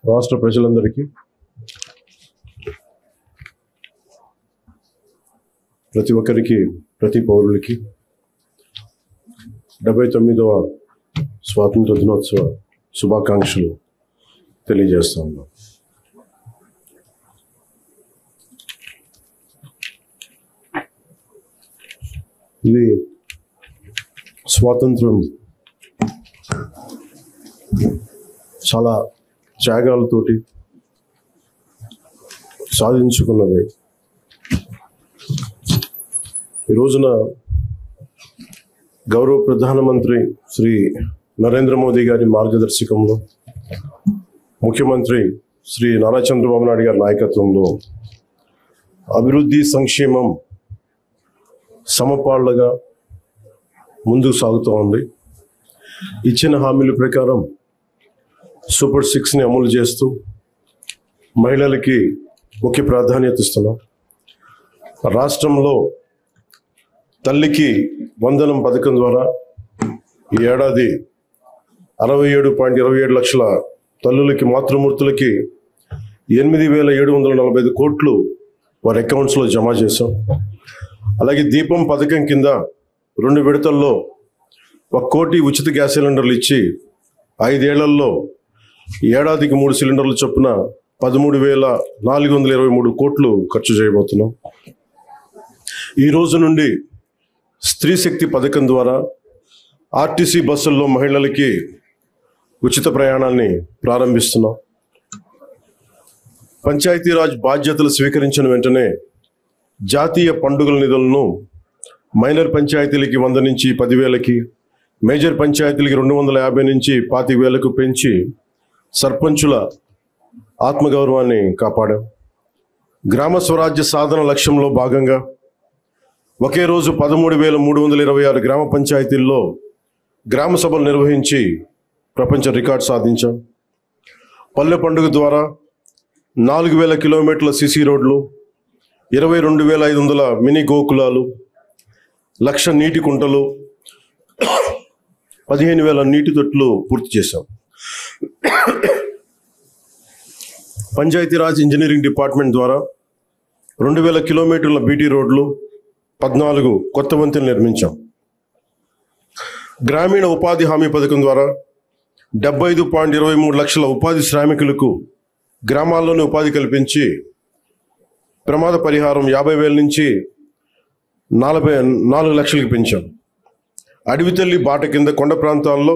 రాష్ట్ర ప్రజలందరికీ ప్రతి ఒక్కరికి ప్రతి పౌరులకి 79వ స్వాతంత్ర దినోత్సవ శుభాకాంక్షలు తెలియజేస్తా ఉన్నాం. ఇది స్వాతంత్రం చాలా త్యాగాలతోటి సాధించుకున్నది. ఈ రోజున గౌరవ ప్రధానమంత్రి శ్రీ నరేంద్ర మోదీ గారి మార్గదర్శకంలో, ముఖ్యమంత్రి శ్రీ నారా చంద్రబాబు నాయుడు గారి నాయకత్వంలో అభివృద్ధి సంక్షేమం సమపాళ్లగా ముందుకు సాగుతూ ఉంది. ఇచ్చిన హామీల ప్రకారం సూపర్ 6ని అమలు చేస్తూ మహిళలకి ముఖ్య ప్రాధాన్యత ఇస్తున్నాం. రాష్ట్రంలో తల్లికి వందనం పథకం ద్వారా ఈ ఏడాది 67.27 లక్షల తల్లులకి, మాతృమూర్తులకి 8,745 కోట్లు వారి అకౌంట్స్లో జమ చేశాం. అలాగే దీపం పథకం కింద 2 విడతల్లో 1 కోటి ఉచిత గ్యాస్ సిలిండర్లు ఇచ్చి 5 ఏళ్లలో ఏడాదికి 3 సిలిండర్ల చొప్పున 13,423 కోట్లు ఖర్చు చేయబోతున్నాం. ఈ రోజు నుండి స్త్రీ శక్తి పథకం ద్వారా ఆర్టీసీ బస్సుల్లో మహిళలకి ఉచిత ప్రయాణాన్ని ప్రారంభిస్తున్నాం. పంచాయతీరాజ్ బాధ్యతలు స్వీకరించిన వెంటనే జాతీయ పండుగల నిధులను మైనర్ పంచాయతీలకి 100 నుంచి 10,000కి, మేజర్ పంచాయతీలకి 250 నుంచి 25,000కు పెంచి సర్పంచుల ఆత్మగౌరవాన్ని కాపాడాం. గ్రామ స్వరాజ్య సాధన లక్ష్యంలో భాగంగా ఒకే రోజు 13,326 గ్రామ పంచాయతీల్లో గ్రామ సభలు నిర్వహించి ప్రపంచ రికార్డు సాధించాం. పల్లె పండుగ ద్వారా 4,000 కిలోమీటర్ల సిసి రోడ్లు, 22,500 మినీ గోకులాలు, 1,00,000 నీటి కుంటలు, 15,000 నీటి తొట్లు పూర్తి చేశాం. పంచాయతీరాజ్ ఇంజనీరింగ్ డిపార్ట్మెంట్ ద్వారా 2,000 కిలోమీటర్ల బీటీ రోడ్లు, 14 కొత్త వంతెనలు నిర్మించాం. గ్రామీణ ఉపాధి హామీ పథకం ద్వారా 75.23 లక్షల ఉపాధి శ్రామికులకు గ్రామాల్లోనే ఉపాధి కల్పించి ప్రమాద పరిహారం 50,000 నుంచి 44 లక్షలకు పెంచాం. అడవి తల్లి బాట కింద కొండ ప్రాంతాల్లో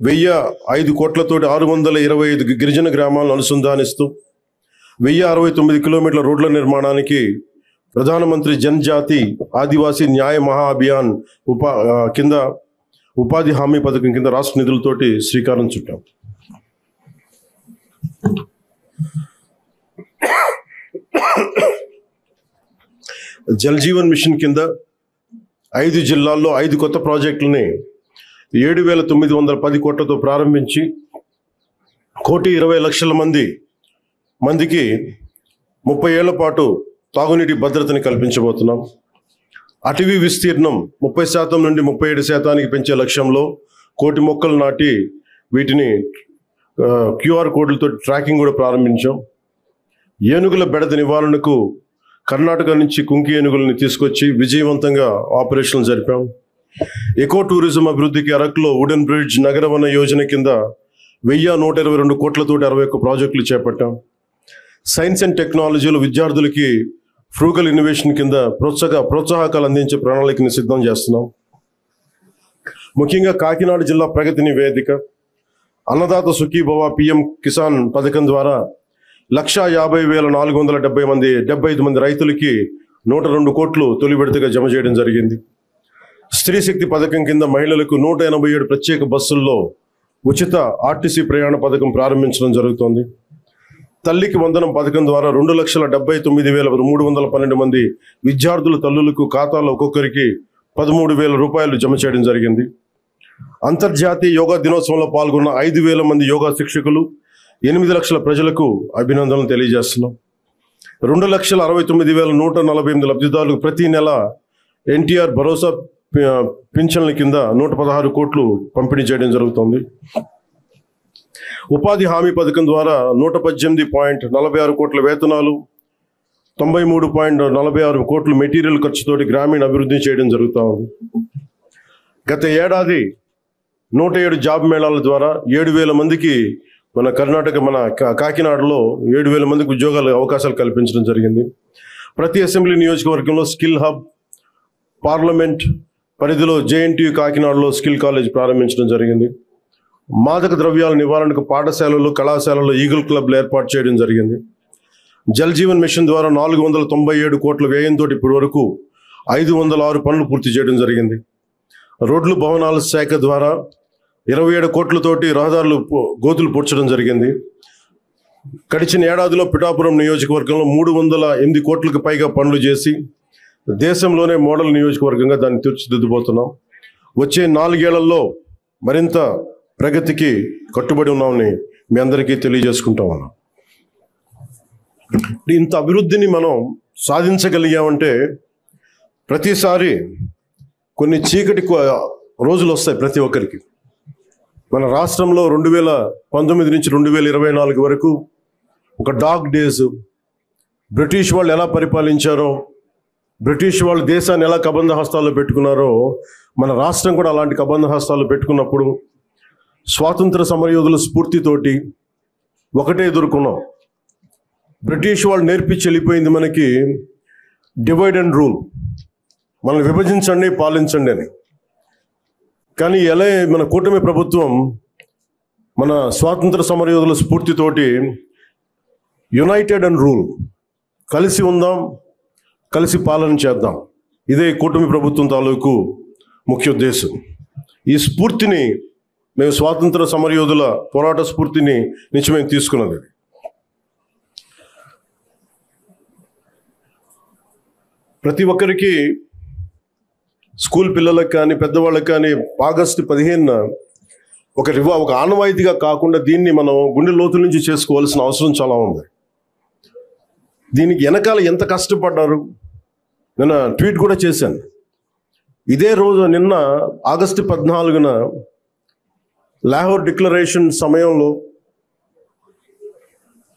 1,005 కోట్లతోటి 625 గిరిజన గ్రామాలను అనుసంధానిస్తూ 1,069 కిలోమీటర్ల రోడ్ల నిర్మాణానికి ప్రధానమంత్రి జనజాతి ఆదివాసీ న్యాయ మహా అభియాన్ కింద ఉపాధి హామీ పథకం కింద రాష్ట్ర నిధులతోటి శ్రీకారం చుట్టాం. జల్ జీవన్ మిషన్ కింద 5 జిల్లాల్లో 5 కొత్త ప్రాజెక్టులని 7,910 కోట్లతో ప్రారంభించి 1,20,00,000 మందికి 30 ఏళ్ల పాటు తాగునీటి భద్రతని కల్పించబోతున్నాం. అటవీ విస్తీర్ణం 30% నుండి 37% పెంచే లక్ష్యంలో 1,00,00,000 మొక్కలు నాటి వీటిని QR కోడ్లతో ట్రాకింగ్ కూడా ప్రారంభించాం. ఏనుగుల బెడద నివారణకు కర్ణాటక నుంచి కుంకి ఏనుగులని తీసుకొచ్చి విజయవంతంగా ఆపరేషన్లు జరిపాం. ఎకో టూరిజం అభివృద్ధికి అరకులో వుడెన్ బ్రిడ్జ్ నగరవన యోజన కింద 1,122 కోట్లతోటి 61 ప్రాజెక్టులు చేపట్టాం. సైన్స్ అండ్ టెక్నాలజీలో విద్యార్థులకి ఫ్రూగల్ ఇన్నోవేషన్ కింద ప్రోత్సాహకాలు అందించే ప్రణాళికని సిద్ధం చేస్తున్నాం. ముఖ్యంగా కాకినాడ జిల్లా ప్రగతి నివేదిక, అన్నదాత సుఖీభవ PM కిసాన్ పథకం ద్వారా 1,50,475 మంది రైతులకి 102 కోట్లు తొలి విడతగా జమ చేయడం జరిగింది. స్త్రీ శక్తి పథకం కింద మహిళలకు 187 ప్రత్యేక బస్సుల్లో ఉచిత ఆర్టీసీ ప్రయాణ పథకం ప్రారంభించడం జరుగుతోంది. తల్లికి వందనం పథకం ద్వారా 2,79,312 మంది విద్యార్థుల తల్లులకు ఖాతాలో ఒక్కొక్కరికి 13,000 రూపాయలు జమ చేయడం జరిగింది. అంతర్జాతీయ యోగా దినోత్సవంలో పాల్గొన్న 5,000 మంది యోగా శిక్షకులు, 8 లక్షల ప్రజలకు అభినందనలు తెలియజేస్తున్నాం. 2,69,148 లబ్ధిదారులకు ప్రతి నెల NTR భరోసా పింఛన్ల కింద 116 కోట్లు పంపిణీ చేయడం జరుగుతుంది. ఉపాధి హామీ పథకం ద్వారా 118.46 కోట్ల వేతనాలు, 93.46 కోట్లు మెటీరియల్ ఖర్చుతోటి గ్రామీణ అభివృద్ధి చేయడం జరుగుతూ ఉంది. గత ఏడాది 107 జాబ్ మేళాల ద్వారా 7,000 మందికి మన కర్ణాటక కాకినాడలో 7,000 మందికి ఉద్యోగాల అవకాశాలు కల్పించడం జరిగింది. ప్రతి అసెంబ్లీ నియోజకవర్గంలో స్కిల్ హబ్, పార్లమెంట్ పరిధిలో JNTU కాకినాడలో స్కిల్ కాలేజ్ ప్రారంభించడం జరిగింది. మాదక ద్రవ్యాల నివారణకు పాఠశాలలు, కళాశాలలో ఈగల్ క్లబ్లు ఏర్పాటు చేయడం జరిగింది. జల్ జీవన్ మిషన్ ద్వారా 497 కోట్ల వ్యయంతో ఇప్పటి వరకు 506 పనులు పూర్తి చేయడం జరిగింది. రోడ్లు భవనాల శాఖ ద్వారా 27 కోట్లతోటి రహదారులు గోతులు పూడ్చడం జరిగింది. గడిచిన ఏడాదిలో పిఠాపురం నియోజకవర్గంలో 308 కోట్లకు పైగా పనులు చేసి దేశంలోనే మోడల్ నియోజకవర్గంగా దాన్ని తీర్చిదిద్దుబోతున్నాం. వచ్చే 4 ఏళ్లలో మరింత ప్రగతికి కట్టుబడి ఉన్నామని మీ అందరికీ తెలియజేసుకుంటా ఉన్నాం. ఇంత అభివృద్ధిని మనం సాధించగలిగామంటే ప్రతిసారి కొన్ని చీకటి రోజులు వస్తాయి ప్రతి ఒక్కరికి. మన రాష్ట్రంలో 2019 నుంచి 2024 వరకు ఒక డార్క్ డేస్. బ్రిటిష్ వాళ్ళు ఎలా పరిపాలించారో, బ్రిటిష్ వాళ్ళు దేశాన్ని ఎలా కబంధ హస్తాల్లో పెట్టుకున్నారో మన రాష్ట్రం కూడా అలాంటి కబంధ హస్తాల్లో పెట్టుకున్నప్పుడు స్వాతంత్ర సమరయోధుల స్ఫూర్తితోటి ఒకటే ఎదుర్కొన్నాం. బ్రిటిష్ వాళ్ళు నేర్పించి వెళ్ళిపోయింది మనకి డివైడ్ అండ్ రూల్, మనల్ని విభజించండి పాలించండి అని. కానీ ఎలా మన కూటమి ప్రభుత్వం మన స్వాతంత్ర సమరయోధుల స్ఫూర్తితోటి యునైటెడ్ అండ్ రూల్, కలిసి ఉందాం, కలిసి పాలన చేద్దాం, ఇదే కూటమి ప్రభుత్వం తాలూకు ముఖ్య ఉద్దేశం. ఈ స్ఫూర్తిని మేము స్వాతంత్ర సమరయోధుల పోరాట స్ఫూర్తిని నుంచి మేము తీసుకున్నది. ప్రతి ఒక్కరికి, స్కూల్ పిల్లలకు కానీ పెద్దవాళ్ళకి కానీ ఆగస్టు 15న ఒక ఆనవాయితీగా కాకుండా దీన్ని మనం గుండె లోతుల నుంచి చేసుకోవాల్సిన అవసరం చాలా ఉంది. దీనికి వెనకాల ఎంత కష్టపడ్డారు నేను ట్వీట్ కూడా చేశాను. ఇదే రోజు నిన్న ఆగస్టు 14న లాహోర్ డిక్లరేషన్ సమయంలో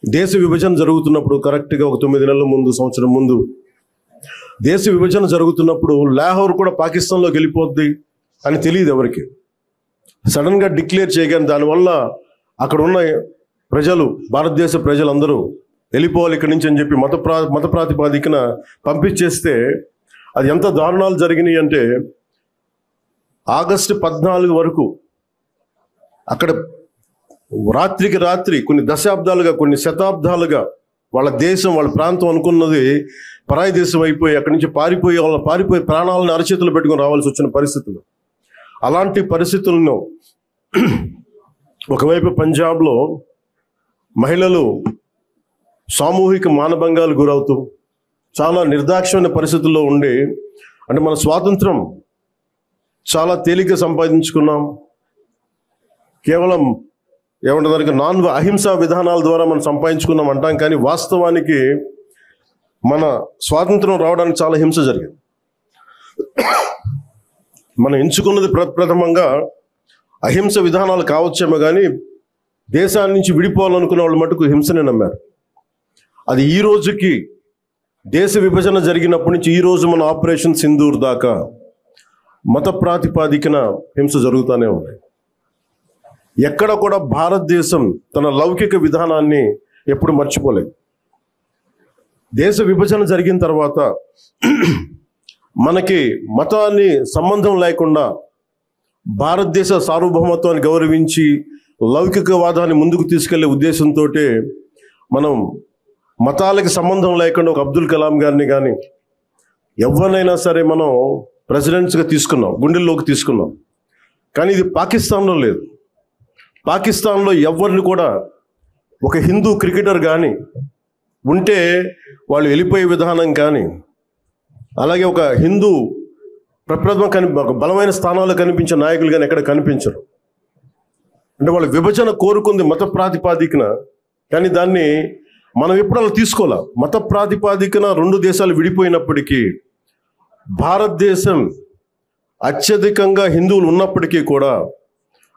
దేశ విభజన జరుగుతున్నప్పుడు, కరెక్ట్గా ఒక 9 నెలల ముందు, సంవత్సరం ముందు దేశ విభజన జరుగుతున్నప్పుడు లాహోర్ కూడా పాకిస్తాన్లోకి వెళ్ళిపోద్ది అని తెలియదు ఎవరికి. సడన్గా డిక్లేర్ చేయగానే దానివల్ల అక్కడ ఉన్న ప్రజలు, భారతదేశ ప్రజలందరూ వెళ్ళిపోవాలి ఇక్కడి నుంచి అని చెప్పి మత ప్రాతిపాదికన పంపించేస్తే అది ఎంత దారుణాలు జరిగినాయి అంటే ఆగస్టు 14 వరకు అక్కడ రాత్రికి రాత్రి కొన్ని దశాబ్దాలుగా, కొన్ని శతాబ్దాలుగా వాళ్ళ దేశం, వాళ్ళ ప్రాంతం అనుకున్నది పరాయి దేశం అయిపోయి అక్కడి నుంచి పారిపోయి ప్రాణాలను అరచేతులు పెట్టుకొని రావాల్సి వచ్చిన పరిస్థితులు. అలాంటి పరిస్థితులను ఒకవైపు పంజాబ్లో మహిళలు సామూహిక మానభంగాలు గురవుతూ చాలా నిర్దాక్షిణ్యమైన పరిస్థితుల్లో ఉండి, అంటే మన స్వాతంత్రం చాలా తేలిగ్గా సంపాదించుకున్నాం, కేవలం ఏమంటే దానికి అహింసా విధానాల ద్వారా మనం సంపాదించుకున్నాం అంటాం. కానీ వాస్తవానికి మన స్వాతంత్రం రావడానికి చాలా హింస జరిగింది. మనం ఎంచుకున్నది ప్రథమంగా అహింస విధానాలు కావచ్చేమో కానీ దేశాన్ని నుంచి విడిపోవాలనుకున్న వాళ్ళు మటుకు హింసనే నమ్మారు. అది ఈ రోజుకి, దేశ విభజన జరిగినప్పటి నుంచి ఈ రోజు మన ఆపరేషన్ సింధూర్ దాకా మత ప్రాతిపాదికన హింస జరుగుతూనే ఉంది. ఎక్కడ కూడా భారతదేశం తన లౌకిక విధానాన్ని ఎప్పుడు మర్చిపోలేదు. దేశ విభజన జరిగిన తర్వాత మనకి మతాన్ని సంబంధం లేకుండా భారతదేశ సార్వభౌమత్వాన్ని గౌరవించి లౌకికవాదాన్ని ముందుకు తీసుకెళ్లే ఉద్దేశంతో మనం మతాలకి సంబంధం లేకుండా ఒక అబ్దుల్ కలాం గారిని కానీ ఎవరినైనా సరే మనం ప్రెసిడెంట్స్గా తీసుకున్నాం, గుండెల్లోకి తీసుకున్నాం. కానీ ఇది పాకిస్తాన్లో లేదు. పాకిస్తాన్లో ఎవరిని కూడా ఒక హిందూ క్రికెటర్ కానీ ఉంటే వాళ్ళు వెళ్ళిపోయే విధానం కానీ, అలాగే ఒక హిందూ ఒక బలమైన స్థానాల్లో కనిపించే నాయకులు కానీ ఎక్కడ కనిపించరు. అంటే వాళ్ళ విభజన కోరుకుంది మత ప్రాతిపాదికన, కానీ దాన్ని మనం ఎప్పుడు అలా తీసుకోవాలి. మత ప్రాతిపాదికన 2 దేశాలు విడిపోయినప్పటికీ భారతదేశం అత్యధికంగా హిందువులు ఉన్నప్పటికీ కూడా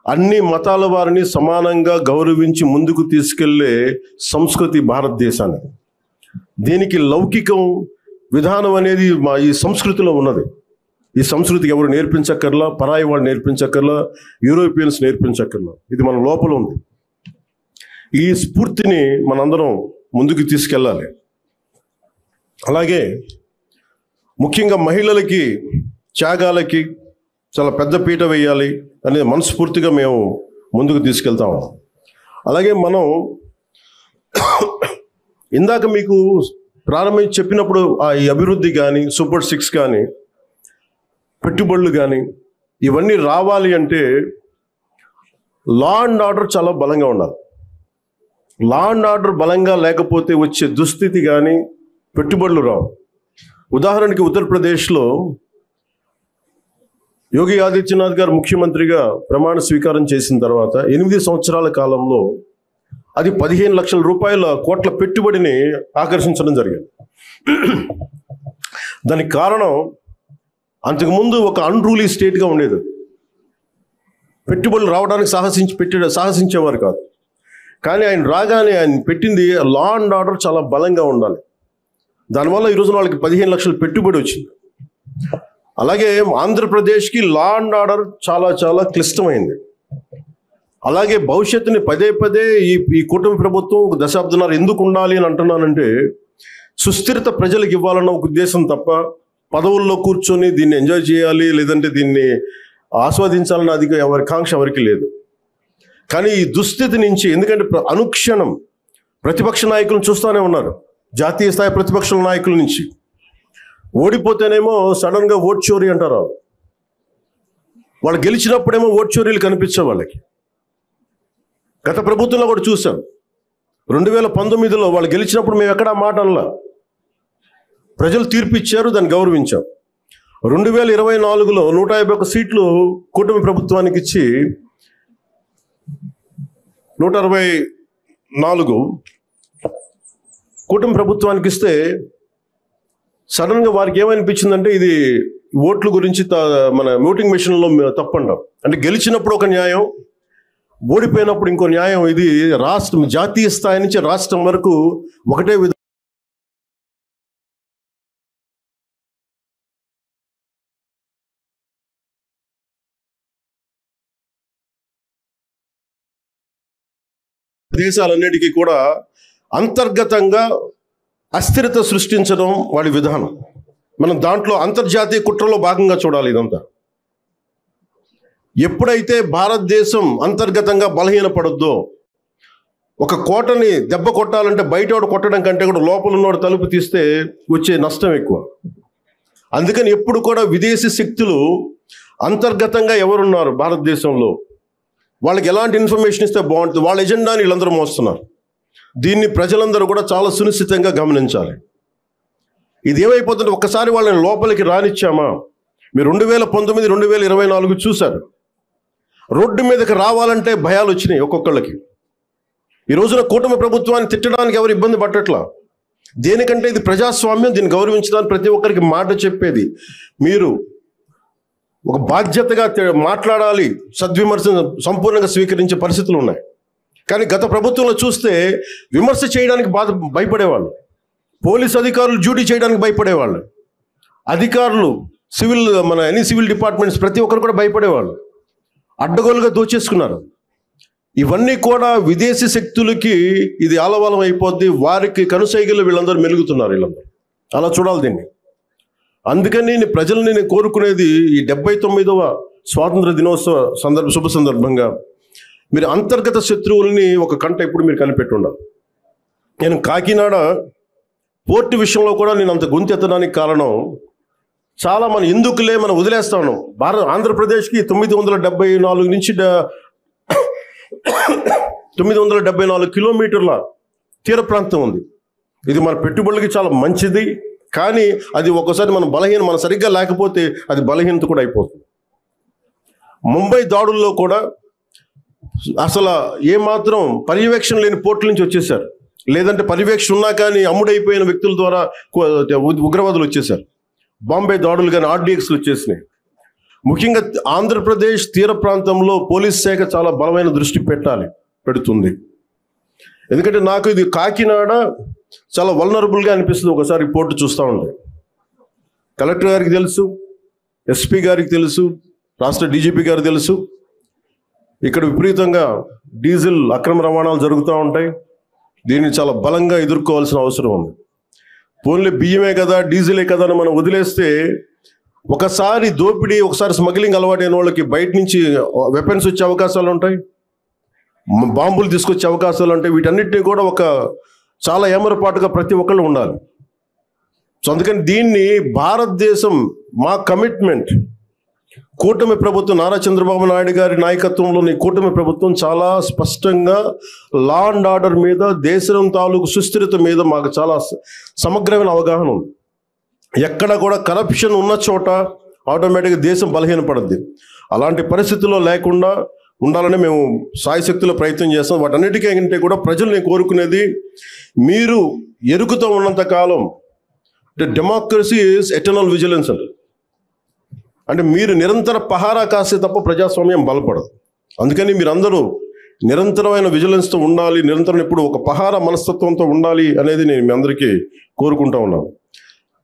అన్ని మతాల వారిని సమానంగా గౌరవించి ముందుకు తీసుకెళ్లే సంస్కృతి భారతదేశానికి. దీనికి లౌకికం విధానం అనేది ఈ సంస్కృతిలో ఉన్నది. ఈ సంస్కృతికి ఎవరు నేర్పించక్కర్లా, పరాయి వాళ్ళు నేర్పించక్కర్లా, యూరోపియన్స్ నేర్పించక్కర్లా. ఇది మన లోపల ఉంది. ఈ స్ఫూర్తిని మనందరం ముందుకు తీసుకెళ్ళాలి. అలాగే ముఖ్యంగా మహిళలకి త్యాగాలకి చాలా పెద్ద పీట వేయాలి అనేది మనస్ఫూర్తిగా మేము ముందుకు తీసుకెళ్తాము. అలాగే మనం ఇందాక మీకు ప్రారంభించి చెప్పినప్పుడు ఈ అభివృద్ధి కానీ, సూపర్ 6 కానీ, పెట్టుబడులు కానీ ఇవన్నీ రావాలి అంటే లా అండ్ ఆర్డర్ చాలా బలంగా ఉండాలి. లా అండ్ ఆర్డర్ బలంగా లేకపోతే వచ్చే దుస్థితి కానీ పెట్టుబడులు రావు. ఉదాహరణకి ఉత్తరప్రదేశ్లో యోగి ఆదిత్యనాథ్ గారు ముఖ్యమంత్రిగా ప్రమాణ స్వీకారం చేసిన తర్వాత 8 సంవత్సరాల కాలంలో అది 15 లక్షల రూపాయల కోట్ల పెట్టుబడిని ఆకర్షించడం జరిగింది. దానికి కారణం అంతకుముందు ఒక అన్రూలీ స్టేట్గా ఉండేది. పెట్టుబడులు రావడానికి సాహసించేవారు కాదు. కానీ ఆయన రాగానే ఆయన పెట్టింది లా అండ్ ఆర్డర్ చాలా బలంగా ఉండాలి. దానివల్ల ఈరోజు వాళ్ళకి 15 లక్షల పెట్టుబడి వచ్చింది. అలాగే ఆంధ్రప్రదేశ్కి లా అండ్ ఆర్డర్ చాలా చాలా క్లిష్టమైంది. అలాగే భవిష్యత్తుని పదే పదే ఈ కూటమి ప్రభుత్వం ఒక దశాబ్దన్నర ఎందుకు ఉండాలి అని అంటున్నానంటే సుస్థిరత ప్రజలకు ఇవ్వాలన్న ఒక ఉద్దేశం తప్ప పదవుల్లో కూర్చొని దీన్ని ఎంజాయ్ చేయాలి లేదంటే దీన్ని ఆస్వాదించాలన్న ఎవరి కాంక్ష ఎవరికి లేదు. కానీ ఈ దుస్థితి నుంచి, ఎందుకంటే అనుక్షణం ప్రతిపక్ష నాయకులను చూస్తూనే ఉన్నారు. జాతీయ స్థాయి ప్రతిపక్ష నాయకుల నుంచి ఓడిపోతేనేమో సడన్గా ఓట్ చోరీ అంటారు. వాళ్ళు గెలిచినప్పుడేమో ఓట్ చోరీలు కనిపించే వాళ్ళకి. గత ప్రభుత్వంలో కూడా చూసాం. 2019లో వాళ్ళు గెలిచినప్పుడు మేము ఎక్కడా మాట అనలా. ప్రజలు తీర్పు ఇచ్చారు, దాన్ని గౌరవించాం. 2024లో 151 సీట్లు కూటమి ప్రభుత్వానికి ఇచ్చి 164 కూటమి ప్రభుత్వానికి ఇస్తే సడన్గా వారికి ఏమనిపించిందంటే ఇది ఓట్ల గురించి మన ఓటింగ్ మెషిన్లో తప్పంటాం. అంటే గెలిచినప్పుడు ఒక న్యాయం, ఓడిపోయినప్పుడు ఇంకో న్యాయం. ఇది రాష్ట్రం, జాతీయ స్థాయి నుంచి రాష్ట్రం వరకు ఒకటే దేశాలన్నిటికీ కూడా అంతర్గతంగా అస్థిరత సృష్టించడం వాడి విధానం. మనం దాంట్లో అంతర్జాతీయ కుట్రలో భాగంగా చూడాలి ఇదంతా. ఎప్పుడైతే భారతదేశం అంతర్గతంగా బలహీనపడద్దో, ఒక కోటని దెబ్బ కొట్టాలంటే బయటోడు కొట్టడం కంటే కూడా లోపల ఉన్నోడు తలుపు తీస్తే వచ్చే నష్టం ఎక్కువ. అందుకని ఎప్పుడు కూడా విదేశీ శక్తులు అంతర్గతంగా ఎవరున్నారు భారతదేశంలో, వాళ్ళకి ఎలాంటి ఇన్ఫర్మేషన్ ఇస్తే బాగుంటుంది, వాళ్ళ ఎజెండాని వీళ్ళందరూ మోస్తున్నారు. దీన్ని ప్రజలందరూ కూడా చాలా సునిశ్చితంగా గమనించాలి. ఇది ఏమైపోతుంటే ఒక్కసారి వాళ్ళని లోపలికి రానిచ్చామా, మీరు 2019, 2024 చూశారు. రోడ్డు మీదకి రావాలంటే భయాలు వచ్చినాయి ఒక్కొక్కళ్ళకి. ఈ రోజున కూటమి ప్రభుత్వాన్ని తిట్టడానికి ఎవరు ఇబ్బంది పట్టట్లా. దేనికంటే ఇది ప్రజాస్వామ్యం, దీన్ని గౌరవించడానికి ప్రతి ఒక్కరికి మాట చెప్పేది. మీరు ఒక బాధ్యతగా మాట్లాడాలి, సద్విమర్శను సంపూర్ణంగా స్వీకరించే పరిస్థితులు ఉన్నాయి. కానీ గత ప్రభుత్వంలో చూస్తే విమర్శ చేయడానికి భయపడేవాళ్ళు. పోలీస్ అధికారులు డ్యూటీ చేయడానికి భయపడేవాళ్ళు. అధికారులు సివిల్ డిపార్ట్మెంట్స్ ప్రతి ఒక్కరు కూడా భయపడేవాళ్ళు. అడ్డగోలుగా దోచేసుకున్నారు. ఇవన్నీ కూడా విదేశీ శక్తులకి ఇది ఆలవాలం అయిపోద్ది. వారికి కనుసైగలు వీళ్ళందరూ మెలుగుతున్నారు. వీళ్ళందరూ అలా చూడాలి దీన్ని. అందుకని ప్రజల్ని నేను కోరుకునేది, ఈ 79వ స్వాతంత్ర దినోత్సవ శుభ సందర్భంగా మీరు అంతర్గత శత్రువుల్ని ఒక కంట ఇప్పుడు మీరు కనిపెట్టి ఉండాలి. నేను కాకినాడ పోర్టు విషయంలో కూడా నేను అంత గొంతెత్తడానికి కారణం, చాలా మనం ఎందుకులే మనం వదిలేస్తా ఉన్నాం. ఆంధ్రప్రదేశ్కి 974 నుంచి 974 కిలోమీటర్ల తీర ప్రాంతం ఉంది. ఇది మన పెట్టుబడులకి చాలా మంచిది. కానీ అది ఒక్కోసారి మన సరిగ్గా లేకపోతే అది బలహీనత కూడా అయిపోతుంది. ముంబై దాడుల్లో కూడా అసలు ఏమాత్రం పర్యవేక్షణ లేని పోర్టుల నుంచి వచ్చేసారు. లేదంటే పర్యవేక్షణ ఉన్నా కానీ అమ్ముడైపోయిన వ్యక్తుల ద్వారా ఉగ్రవాదులు వచ్చేసారు. బాంబే దాడులు కానీ RDXలు వచ్చేసినాయి. ముఖ్యంగా ఆంధ్రప్రదేశ్ తీర ప్రాంతంలో పోలీస్ శాఖ చాలా బలమైన దృష్టి పెడుతుంది. ఎందుకంటే నాకు ఇది కాకినాడ చాలా వల్నరబుల్గా అనిపిస్తుంది ఒకసారి రిపోర్ట్ చూస్తూ ఉంటే. కలెక్టర్ గారికి తెలుసు, ఎస్పీ గారికి తెలుసు, రాష్ట్ర డీజీపీ గారికి తెలుసు, ఇక్కడ విపరీతంగా డీజిల్ అక్రమ రవాణాలు జరుగుతూ ఉంటాయి. దీన్ని చాలా బలంగా ఎదుర్కోవాల్సిన అవసరం ఉంది. పోన్లే బియ్యమే కదా, డీజిలే కదా అని మనం వదిలేస్తే ఒకసారి దోపిడీ, ఒకసారి స్మగ్లింగ్ అలవాటైన వాళ్ళకి బయట నుంచి వెపన్స్ వచ్చే అవకాశాలు ఉంటాయి, బాంబులు తీసుకొచ్చే అవకాశాలు ఉంటాయి. వీటన్నిటిని కూడా ఒక చాలా ఏమరపాటుగా ప్రతి ఒక్కళ్ళు ఉండాలి. సో అందుకని దీన్ని భారతదేశం, మా కమిట్మెంట్, కూటమి ప్రభుత్వం, నారా చంద్రబాబు నాయుడు గారి నాయకత్వంలోని కూటమి ప్రభుత్వం చాలా స్పష్టంగా లా అండ్ ఆర్డర్ మీద, దేశం తాలూకు సుస్థిరత మీద మాకు చాలా సమగ్రమైన అవగాహన ఉంది. ఎక్కడ కూడా కరప్షన్ ఉన్న చోట ఆటోమేటిక్గా దేశం బలహీనపడుద్ది. అలాంటి పరిస్థితుల్లో లేకుండా ఉండాలని మేము సాయశక్తిలో ప్రయత్నం చేస్తాం. వాటన్నిటికంటే కూడా ప్రజలు నేను కోరుకునేది, మీరు ఎరుగుతూ ఉన్నంత కాలం డెమోక్రసీ ఈజ్ ఎటర్నల్ విజిలెన్స్ అంటే మీరు నిరంతర పహారా కాస్తే తప్ప ప్రజాస్వామ్యం బలపడదు. అందుకని మీరందరూ నిరంతరమైన విజిలెన్స్తో ఉండాలి, నిరంతరం ఇప్పుడు ఒక పహారా మనస్తత్వంతో ఉండాలి అనేది నేను మీ అందరికీ కోరుకుంటా ఉన్నాను.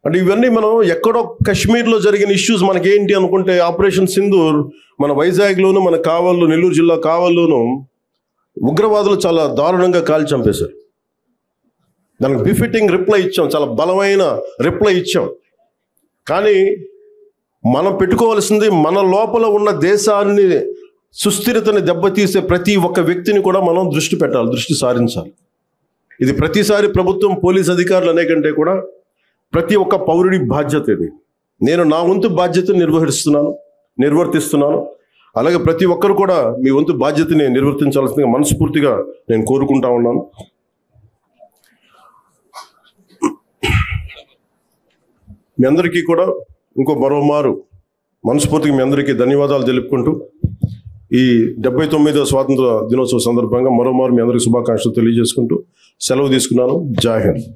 అంటే ఇవన్నీ మనం ఎక్కడో కాశ్మీర్లో జరిగిన ఇష్యూస్ మనకేంటి అనుకుంటే, ఆపరేషన్ సింధూర్ మన వైజాగ్లోను, మన కావల్లో, నెల్లూరు జిల్లా కావల్లోనూ ఉగ్రవాదులు చాలా దారుణంగా కాల్చి చంపేశారు. దానికి బిఫిటింగ్ రిప్లై ఇచ్చాం, చాలా బలమైన రిప్లై ఇచ్చాం. కానీ మనం పెట్టుకోవాల్సింది, మన లోపల ఉన్న దేశాన్ని సుస్థిరతని దెబ్బతీసే ప్రతి ఒక్క వ్యక్తిని కూడా మనం దృష్టి సారించాలి. ఇది ప్రతిసారి ప్రభుత్వం, పోలీస్ అధికారులు అనే కంటే కూడా ప్రతి ఒక్క పౌరుడి బాధ్యత ఇది. నేను నా వంతు బాధ్యతను నిర్వర్తిస్తున్నాను. అలాగే ప్రతి ఒక్కరు కూడా మీ వంతు బాధ్యతని నిర్వర్తించాల్సిందిగా మనస్ఫూర్తిగా నేను కోరుకుంటా ఉన్నాను. మీ అందరికీ కూడా మరోమారు మనస్ఫూర్తిగా మీ అందరికీ ధన్యవాదాలు తెలుపుకుంటూ, ఈ 79వ స్వాతంత్ర దినోత్సవ సందర్భంగా మరోమారు మీ అందరికీ శుభాకాంక్షలు తెలియజేసుకుంటూ సెలవు తీసుకున్నాను. జై హింద్.